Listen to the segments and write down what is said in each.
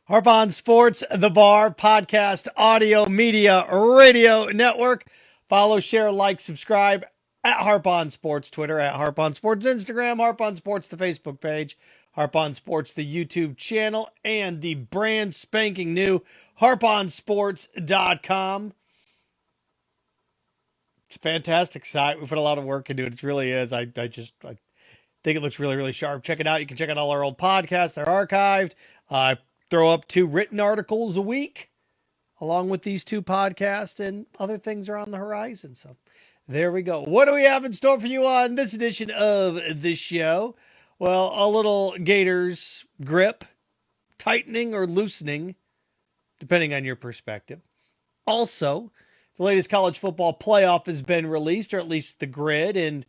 Harp on Sports, The Bar, podcast, audio, media, radio network. Follow, share, like, subscribe at Harp on Sports, Twitter at Harp on Sports, Instagram, Harp on Sports, the Facebook page, Harp on Sports, the YouTube channel, and the brand spanking new harponsports.com. It's a fantastic site. We put a lot of work into it. It really is. I think it looks really, really sharp. Check it out. You can check out all our old podcasts. They're archived. Throw up 2 written articles a week along with these 2 podcasts, and other things are on the horizon. So there we go. What do we have in store for you on this edition of the show? Well, a little Gators grip, tightening or loosening, depending on your perspective. Also, the latest college football playoff has been released, or at least the grid, and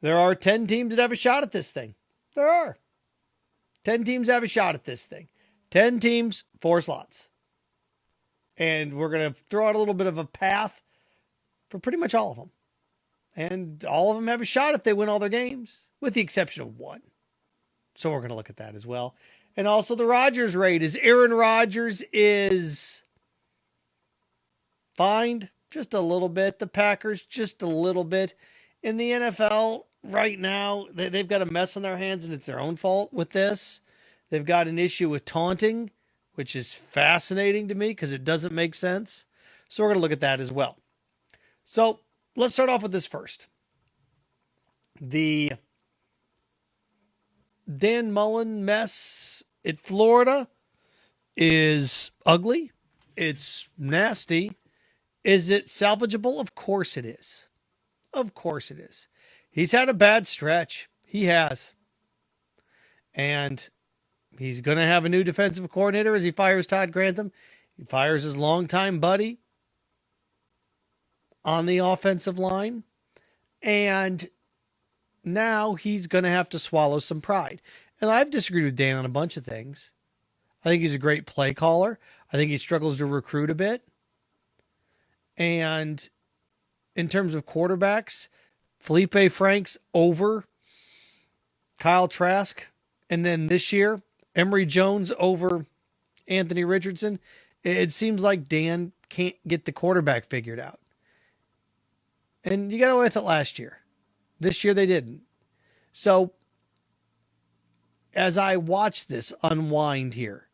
there are 10 teams that have a shot at this thing. There are. 10 teams have a shot at this thing. 10 teams, 4 slots. And we're going to throw out a little bit of a path for pretty much all of them. And all of them have a shot if they win all their games, with the exception of 1. So we're going to look at that as well. And also the Rodgers rate, as Aaron Rodgers is fined just a little bit. The Packers just a little bit. In the NFL right now, they've got a mess on their hands, and it's their own fault with this. They've got an issue with taunting, which is fascinating to me because it doesn't make sense. So we're going to look at that as well. So let's start off with this first. The Dan Mullen mess at Florida is ugly. It's nasty. Is it salvageable? Of course it is. Of course it is. He's had a bad stretch. He has. And he's going to have a new defensive coordinator as he fires Todd Grantham. He fires his longtime buddy on the offensive line. And now he's going to have to swallow some pride. And I've disagreed with Dan on a bunch of things. I think he's a great play caller. I think he struggles to recruit a bit. And in terms of quarterbacks, Felipe Franks over Kyle Trask. And then this year, Emory Jones over Anthony Richardson. It seems like Dan can't get the quarterback figured out. And you got away with it last year. This year they didn't. So as I watch this unwind here,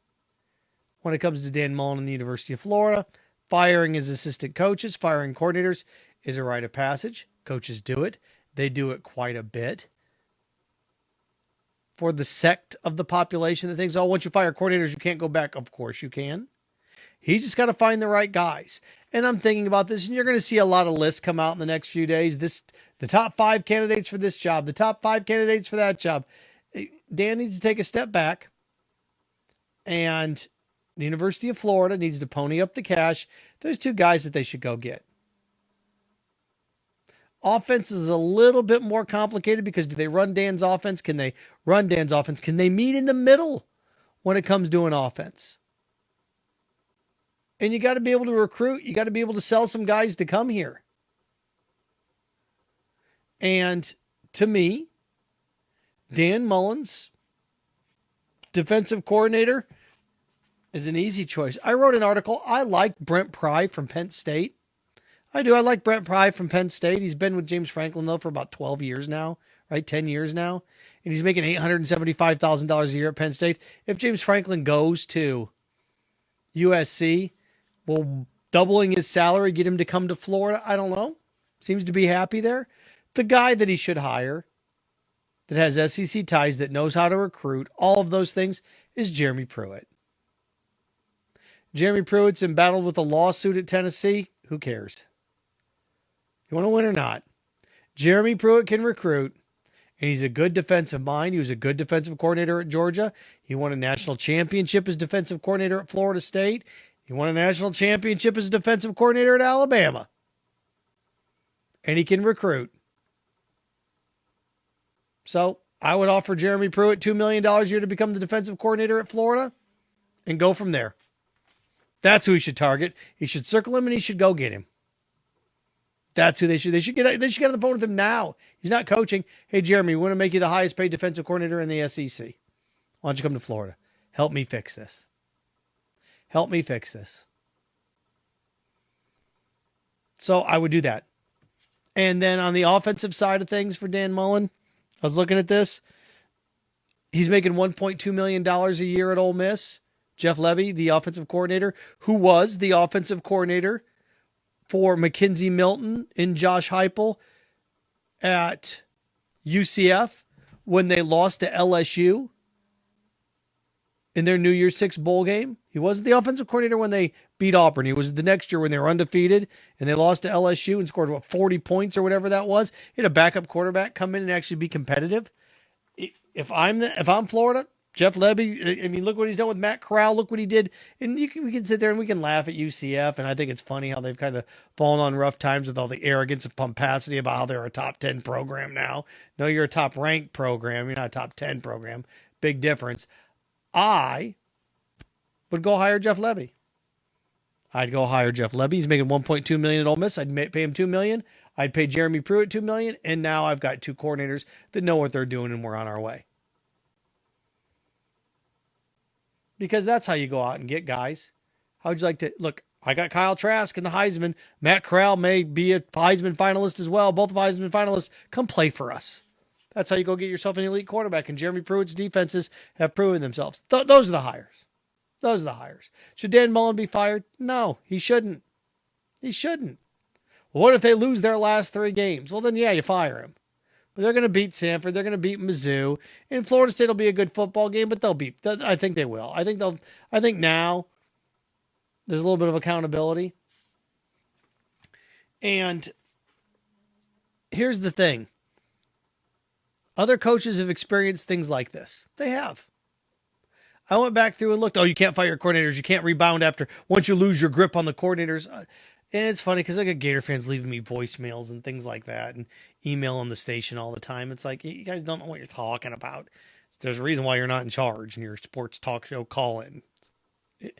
when it comes to Dan Mullen and the University of Florida, firing his assistant coaches, firing coordinators is a rite of passage. Coaches do it. They do it quite a bit. For the sect of the population that thinks, oh, once you fire coordinators, you can't go back. Of course you can. He just got to find the right guys. And I'm thinking about this, and you're going to see a lot of lists come out in the next few days. The top 5 candidates for this job, the top 5 candidates for that job. Dan needs to take a step back, and the University of Florida needs to pony up the cash. There's 2 guys that they should go get. Offense is a little bit more complicated because do they run Dan's offense? Can they run Dan's offense? Can they meet in the middle when it comes to an offense? And you got to be able to recruit. You got to be able to sell some guys to come here. And to me, Dan Mullen's defensive coordinator is an easy choice. I wrote an article. I like Brent Pry from Penn State. I do. I like Brent Pry from Penn State. He's been with James Franklin, though, for about 12 years now, right? 10 years now. And he's making $875,000 a year at Penn State. If James Franklin goes to USC, will doubling his salary get him to come to Florida? I don't know. Seems to be happy there. The guy that he should hire that has SEC ties, that knows how to recruit, all of those things, is Jeremy Pruitt. Jeremy Pruitt's embattled with a lawsuit at Tennessee. Who cares? You want to win or not? Jeremy Pruitt can recruit, and he's a good defensive mind. He was a good defensive coordinator at Georgia. He won a national championship as defensive coordinator at Florida State. He won a national championship as defensive coordinator at Alabama. And he can recruit. So I would offer Jeremy Pruitt $2 million a year to become the defensive coordinator at Florida and go from there. That's who he should target. He should circle him and he should go get him. That's who they should get on the phone with him now. He's not coaching. Hey, Jeremy, we want to make you the highest paid defensive coordinator in the SEC. Why don't you come to Florida? Help me fix this. Help me fix this. So I would do that. And then on the offensive side of things for Dan Mullen, I was looking at this. He's making $1.2 million a year at Ole Miss. Jeff Lebby, the offensive coordinator, who was the offensive coordinator for McKenzie Milton and Josh Heupel at UCF when they lost to LSU in their New Year's Six bowl game. He wasn't the offensive coordinator when they beat Auburn. He was the next year when they were undefeated and they lost to LSU and scored, 40 points or whatever that was. He had a backup quarterback come in and actually be competitive. If I'm Florida, Jeff Lebby, I mean, look what he's done with Matt Corral. Look what he did. And we can sit there and we can laugh at UCF. And I think it's funny how they've kind of fallen on rough times with all the arrogance and pomposity about how they're a top 10 program now. No, you're a top ranked program. You're not a top 10 program. Big difference. I would go hire Jeff Lebby. I'd go hire Jeff Lebby. He's making $1.2 million at Ole Miss. I'd pay him $2 million. I'd pay Jeremy Pruitt $2 million. And now I've got two coordinators that know what they're doing and we're on our way. Because that's how you go out and get guys. How would you like to look? I got Kyle Trask in the Heisman. Matt Corral may be a Heisman finalist as well. Both Heisman finalists. Come play for us. That's how you go get yourself an elite quarterback. And Jeremy Pruitt's defenses have proven themselves. Those are the hires. Those are the hires. Should Dan Mullen be fired? No, he shouldn't. He shouldn't. Well, what if they lose their last 3 games? Well, then, yeah, you fire him. But they're going to beat Samford. They're going to beat Mizzou. And Florida State will be a good football game, but they'll beat. I think they will. I think now there's a little bit of accountability. And here's the thing. Other coaches have experienced things like this. They have. I went back through and looked. Oh, you can't fire your coordinators. You can't rebound once you lose your grip on the coordinators. And it's funny because I get Gator fans leaving me voicemails and things like that and emailing the station all the time. It's like, you guys don't know what you're talking about. There's a reason why you're not in charge in your sports talk show call-in. You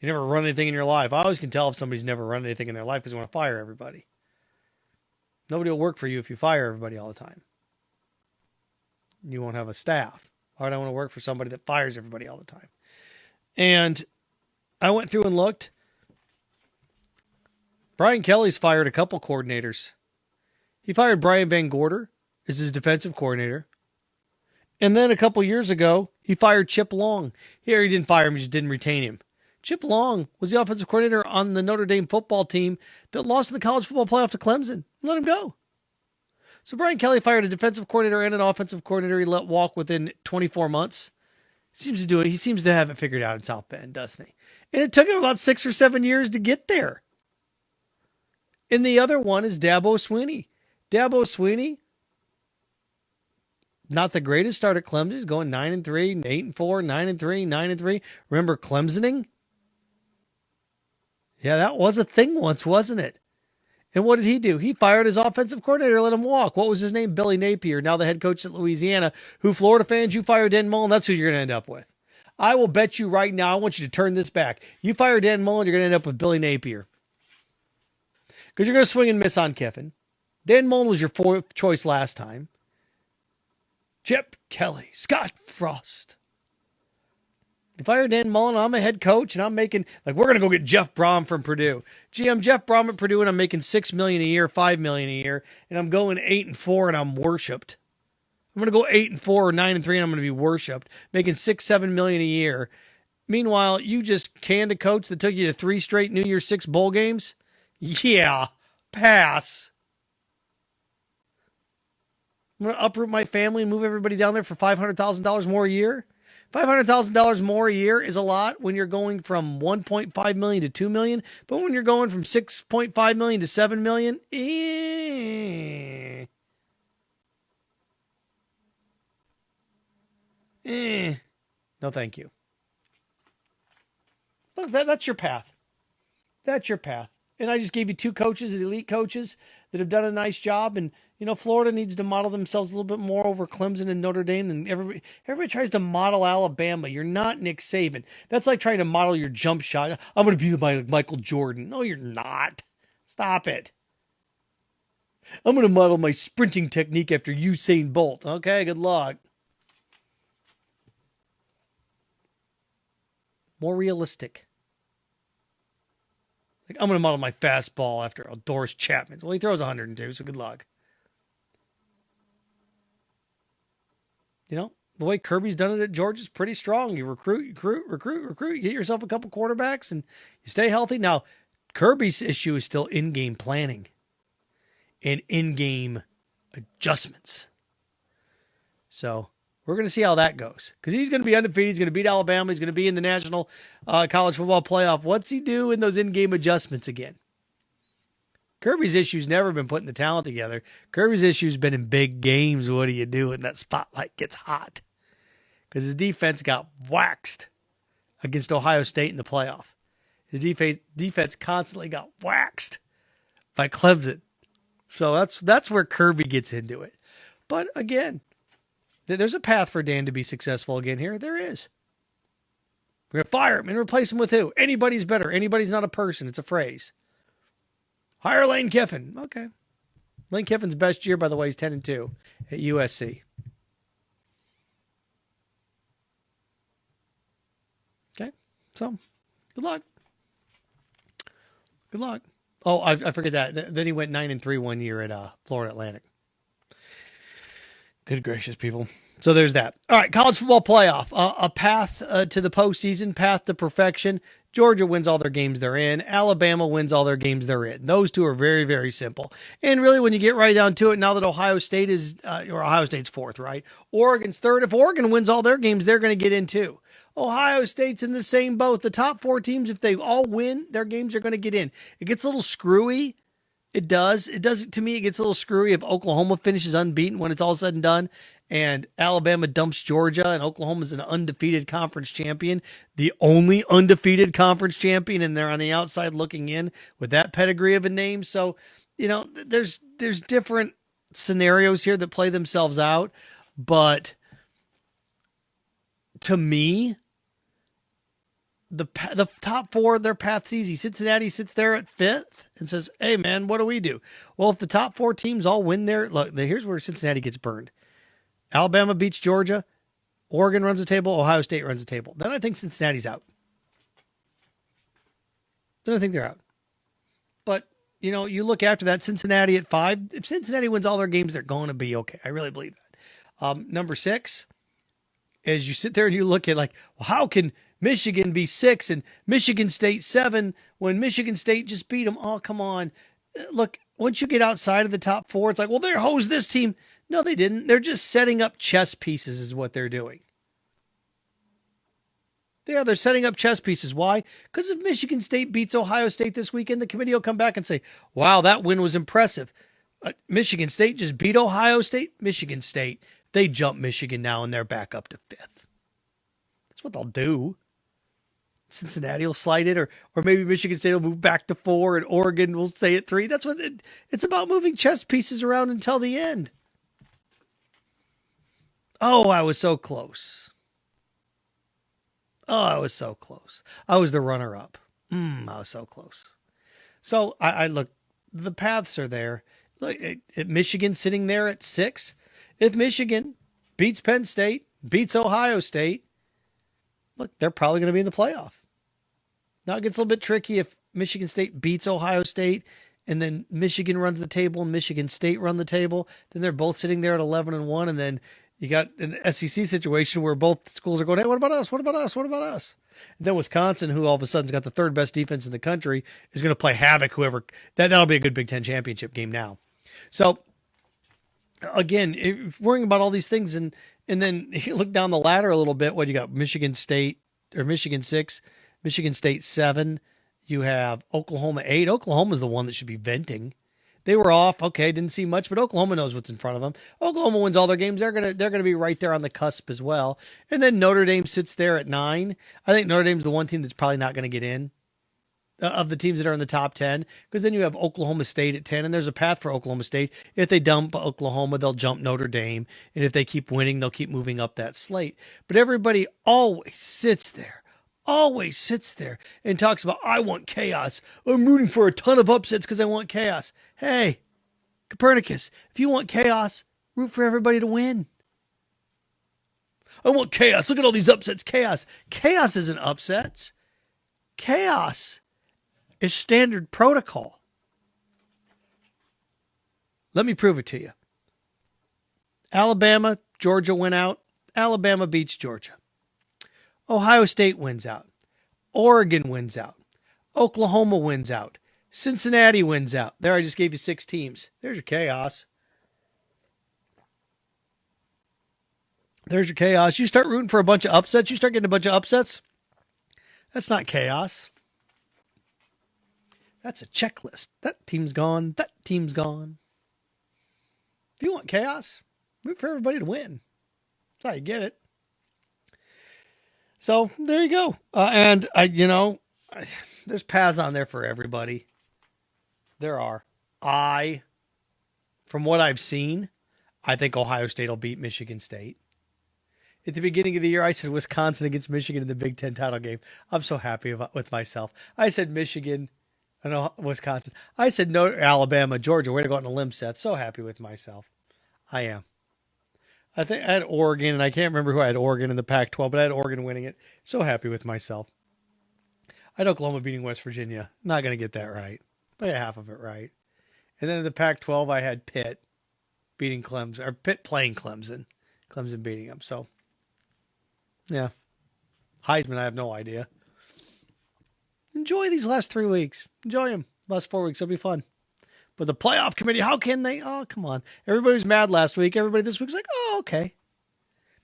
never run anything in your life. I always can tell if somebody's never run anything in their life because they want to fire everybody. Nobody will work for you if you fire everybody all the time. You won't have a staff. Why would I want to work for somebody that fires everybody all the time? And I went through and looked. Brian Kelly's fired a couple coordinators. He fired Brian Van Gorder as his defensive coordinator. And then a couple years ago, he fired Chip Long. Here, he didn't fire him, he just didn't retain him. Chip Long was the offensive coordinator on the Notre Dame football team that lost in the college football playoff to Clemson. Let him go. So Brian Kelly fired a defensive coordinator and an offensive coordinator he let walk within 24 months. He seems to have it figured out in South Bend, doesn't he? And it took him about 6 or 7 years to get there. And the other one is Dabo Swinney. Dabo Swinney, not the greatest start at Clemson. He's going 9-3, 8-4, 9-3, 9-3. Remember Clemsoning? Yeah, that was a thing once, wasn't it? And what did he do? He fired his offensive coordinator, let him walk. What was his name? Billy Napier, now the head coach at Louisiana, who Florida fans, you fire Dan Mullen, that's who you're going to end up with. I will bet you right now, I want you to turn this back. You fire Dan Mullen, you're going to end up with Billy Napier. Because you're going to swing and miss on Kiffin. Dan Mullen was your 4th choice last time. Chip Kelly, Scott Frost. If I were Dan Mullen, I'm a head coach, and I'm making, we're going to go get Jeff Brom from Purdue. Gee, I'm Jeff Brom at Purdue, and I'm making $6 million a year, $5 million a year, and I'm going 8-4, and I'm worshipped. I'm going to go 8-4 or 9-3, and I'm going to be worshipped, making $6-7 million a year. Meanwhile, you just canned a coach that took you to 3 straight New Year's Six bowl games? Yeah, pass. I'm going to uproot my family and move everybody down there for $500,000 more a year? $500,000 more a year is a lot when you're going from $1.5 million to $2 million, but when you're going from $6.5 million to $7 million, no, thank you. Look, that's your path. That's your path. And I just gave you 2 coaches, elite coaches, that have done a nice job. And, Florida needs to model themselves a little bit more over Clemson and Notre Dame than everybody tries to model Alabama. You're not Nick Saban. That's like trying to model your jump shot. I'm going to be like Michael Jordan. No, you're not. Stop it. I'm going to model my sprinting technique after Usain Bolt. Okay, good luck. More realistic. Like, I'm going to model my fastball after Doris Chapman. Well, he throws 102, so good luck. You know, the way Kirby's done it at Georgia is pretty strong. You recruit. You get yourself a couple quarterbacks and you stay healthy. Now, Kirby's issue is still in-game planning and in-game adjustments. So we're going to see how that goes because he's going to be undefeated. He's going to beat Alabama. He's going to be in the National College Football Playoff. What's he do in those in-game adjustments again? Kirby's issue's never been putting the talent together. Kirby's issue's been in big games. What do you do when that spotlight gets hot? Because his defense got waxed against Ohio State in the playoff. His defense constantly got waxed by Clemson. So that's where Kirby gets into it. But again, there's a path for Dan to be successful again here. There is. We're going to fire him and replace him with who? Anybody's better. Anybody's not a person. It's a phrase. Hire Lane Kiffin. Okay. Lane Kiffin's best year, by the way, is 10-2 at USC. Okay. So, good luck. Good luck. Oh, I forget that. Then he went 9-3 one year at Florida Atlantic. Good gracious, people. So there's that. All right, college football playoff. A path to the postseason, path to perfection. Georgia wins all their games they're in. Alabama wins all their games they're in. Those two are very, very simple. And really, when you get right down to it, now that Ohio State is, or Ohio State's fourth, right? Oregon's third. If Oregon wins all their games, they're going to get in too. Ohio State's in the same boat. The top four teams, if they all win, their games are going to get in. It gets a little screwy. It does. To me, it gets a little screwy if Oklahoma finishes unbeaten when it's all said and done. And Alabama dumps Georgia, and Oklahoma's an undefeated conference champion, the only undefeated conference champion, and they're on the outside looking in with that pedigree of a name. So, you know, there's different scenarios here that play themselves out, but to me, the top four, their path's easy. Cincinnati sits there at fifth and says, "Hey, man, what do we do?" Well, if the top four teams all win there, look, here's where Cincinnati gets burned. Alabama beats Georgia. Oregon runs the table. Ohio State runs the table. Then I think Cincinnati's out. Then I think they're out. But, you know, you look after that, Cincinnati at 5. If Cincinnati wins all their games, they're going to be okay. I really believe that. Number 6, as you sit there and you look at like, well, how can Michigan be 6 and Michigan State 7 when Michigan State just beat them? Oh, come on. Look, once you get outside of the top 4, it's like, well, they're hosed this team. No, they didn't. They're just setting up chess pieces is what they're doing. Yeah, they're setting up chess pieces. Why? Because if Michigan State beats Ohio State this weekend, the committee will come back and say, wow, that win was impressive. Michigan State just beat Ohio State. Michigan State, they jump Michigan now and they're back up to 5th. That's what they'll do. Cincinnati will slide it, or maybe Michigan State will move back to 4 and Oregon will stay at 3. That's what it's about, moving chess pieces around until the end. Oh, I was so close. Oh, I was so close. I was the runner-up. I was so close. So I look, the paths are there. Look, at Michigan sitting there at 6. If Michigan beats Penn State, beats Ohio State, look, they're probably going to be in the playoff. Now it gets a little bit tricky if Michigan State beats Ohio State and then Michigan runs the table and Michigan State run the table. Then they're both sitting there at 11-1, and then you got an SEC situation where both schools are going, hey, what about us? What about us? What about us? And then Wisconsin, who all of a sudden's got the 3rd best defense in the country, is going to play havoc. That'll be a good Big Ten championship game now. So again, worrying about all these things, and then you look down the ladder a little bit. What you got? Michigan State or Michigan 6, Michigan State 7. You have Oklahoma 8. Oklahoma's the one that should be venting. They were off. Okay, didn't see much, but Oklahoma knows what's in front of them. Oklahoma wins all their games. They're gonna be right there on the cusp as well. And then Notre Dame sits there at 9. I think Notre Dame's the one team that's probably not going to get in of the teams that are in the top 10, because then you have Oklahoma State at 10, and there's a path for Oklahoma State. If they dump Oklahoma, they'll jump Notre Dame, and if they keep winning, they'll keep moving up that slate. But everybody always sits there and talks about, I want chaos. I'm rooting for a ton of upsets because I want chaos. Hey, Copernicus, if you want chaos, root for everybody to win. I want chaos. Look at all these upsets. Chaos. Chaos isn't upsets. Chaos is standard protocol. Let me prove it to you. Alabama, Georgia went out. Alabama beats Georgia. Ohio State wins out. Oregon wins out. Oklahoma wins out. Cincinnati wins out. There, I just gave you 6 teams. There's your chaos. There's your chaos. You start rooting for a bunch of upsets. You start getting a bunch of upsets. That's not chaos. That's a checklist. That team's gone. That team's gone. If you want chaos, root for everybody to win. That's how you get it. So there you go. And there's paths on there for everybody. There are. From what I've seen, I think Ohio State will beat Michigan State. At the beginning of the year, I said Wisconsin against Michigan in the Big Ten title game. I'm so happy with myself. I said Michigan and Wisconsin. I said no, Alabama, Georgia. Way to go out on a limb, Seth. So happy with myself. I am. I think I had Oregon, and I can't remember who I had Oregon in the Pac-12, but I had Oregon winning it. So happy with myself. I had Oklahoma beating West Virginia. Not going to get that right. But I had half of it right. And then in the Pac-12, I had Pitt beating Clemson, or Pitt playing Clemson. Clemson beating them. So, yeah. Heisman, I have no idea. Enjoy these last 3 weeks. Enjoy them. Last 4 weeks, it'll be fun. But the playoff committee, how can they? Oh, come on. Everybody was mad last week. Everybody this week's like, oh, okay.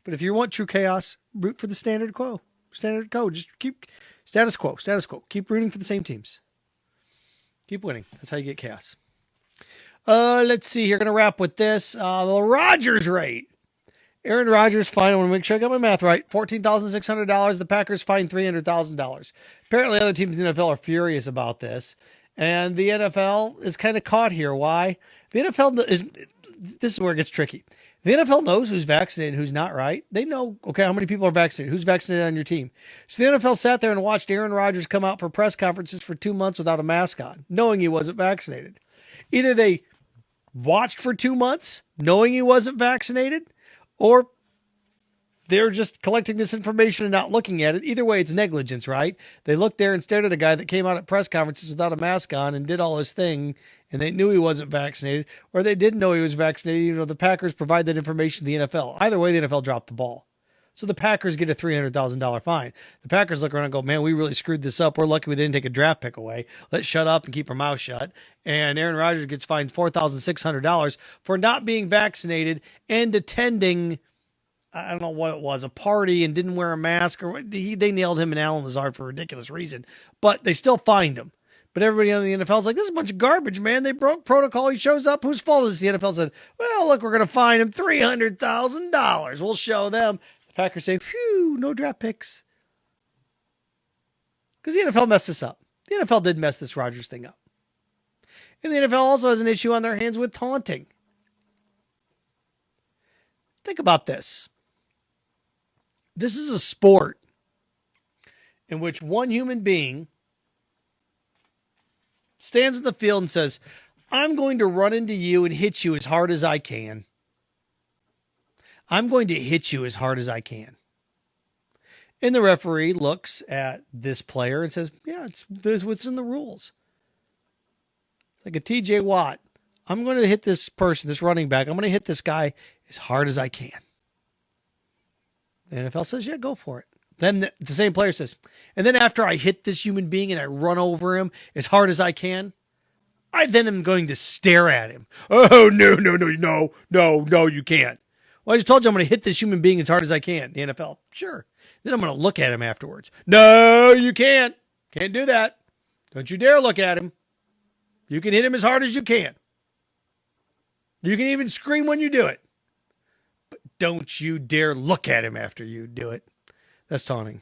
But if you want true chaos, root for the standard quo. Standard quo. Just keep status quo. Status quo. Keep rooting for the same teams. Keep winning. That's how you get chaos. Let's see here. Going to wrap with this. The Rodgers rate. Aaron Rodgers fined, I want to make sure I got my math right, $14,600. The Packers fined $300,000. Apparently other teams in the NFL are furious about this. And the NFL is kind of caught here. Why? The NFL this is where it gets tricky. The NFL knows who's vaccinated and who's not, right? They know, okay, how many people are vaccinated? Who's vaccinated on your team? So the NFL sat there and watched Aaron Rodgers come out for press conferences for 2 months without a mask on, knowing he wasn't vaccinated. Either they watched for 2 months knowing he wasn't vaccinated, or they're just collecting this information and not looking at it. Either way, it's negligence, right? They looked there and stared at a guy that came out at press conferences without a mask on and did all his thing, and they knew he wasn't vaccinated, or they didn't know he was vaccinated. The Packers provide that information to the NFL. Either way, the NFL dropped the ball. So the Packers get a $300,000 fine. The Packers look around and go, man, we really screwed this up. We're lucky we didn't take a draft pick away. Let's shut up and keep our mouth shut. And Aaron Rodgers gets fined $4,600 for not being vaccinated and attending, I don't know what it was, a party, and didn't wear a mask. Or they nailed him and Alan Lazard for a ridiculous reason. But they still fined him. But everybody on the NFL is like, this is a bunch of garbage, man. They broke protocol. He shows up. Whose fault is it? The NFL said, well, look, we're going to fine him $300,000. We'll show them. The Packers say, phew, no draft picks. Because the NFL messed this up. The NFL did mess this Rodgers thing up. And the NFL also has an issue on their hands with taunting. Think about this. This is a sport in which one human being stands in the field and says, I'm going to run into you and hit you as hard as I can. I'm going to hit you as hard as I can. And the referee looks at this player and says, yeah, it's what's in the rules. Like a TJ Watt. I'm going to hit this person, this running back. I'm going to hit this guy as hard as I can. The NFL says, yeah, go for it. Then the same player says, and then after I hit this human being and I run over him as hard as I can, I then am going to stare at him. Oh, no, you can't. Well, I just told you I'm going to hit this human being as hard as I can. The NFL, sure. Then I'm going to look at him afterwards. No, you can't. Can't do that. Don't you dare look at him. You can hit him as hard as you can. You can even scream when you do it. But don't you dare look at him after you do it. That's taunting.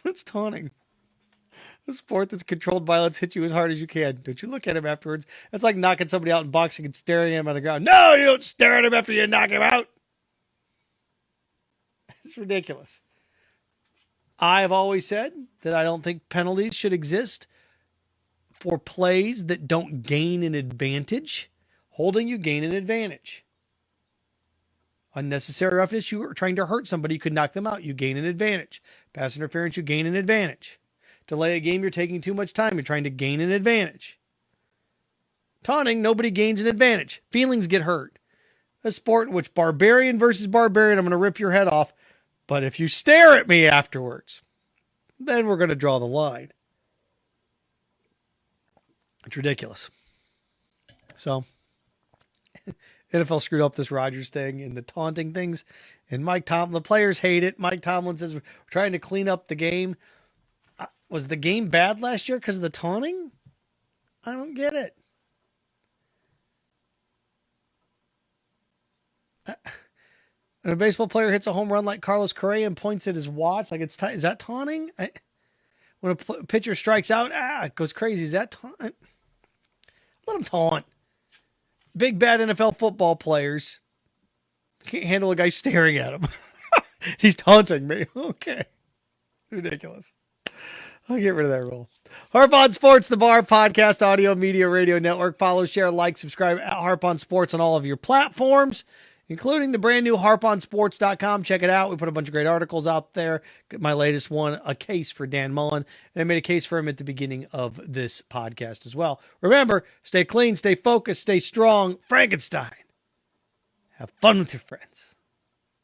That's taunting. A sport that's controlled violence, hit you as hard as you can. Don't you look at him afterwards. That's like knocking somebody out in boxing and staring at him on the ground. No, you don't stare at him after you knock him out. It's ridiculous. I've always said that I don't think penalties should exist for plays that don't gain an advantage. Holding, you gain an advantage. Unnecessary roughness, you are trying to hurt somebody, you could knock them out, you gain an advantage. Pass interference, you gain an advantage. Delay a game, you're taking too much time. You're trying to gain an advantage. Taunting, nobody gains an advantage. Feelings get hurt. A sport in which barbarian versus barbarian, I'm going to rip your head off. But if you stare at me afterwards, then we're going to draw the line. It's ridiculous. So, NFL screwed up this Rodgers thing and the taunting things. And the players hate it. Mike Tomlin says we're trying to clean up the game. Was the game bad last year because of the taunting? I don't get it. When a baseball player hits a home run like Carlos Correa and points at his watch, like is that taunting? When a pitcher strikes out, it goes crazy. Is that taunt? Let him taunt. Big bad NFL football players can't handle a guy staring at him. He's taunting me. Okay. Ridiculous. I'll get rid of that rule. Harp on Sports, the Bar podcast, audio, media, radio network. Follow, share, like, subscribe at Harp on Sports on all of your platforms, including the brand new harponsports.com. Check it out. We put a bunch of great articles out there. My latest one, a case for Dan Mullen. And I made a case for him at the beginning of this podcast as well. Remember, stay clean, stay focused, stay strong. Frankenstein. Have fun with your friends.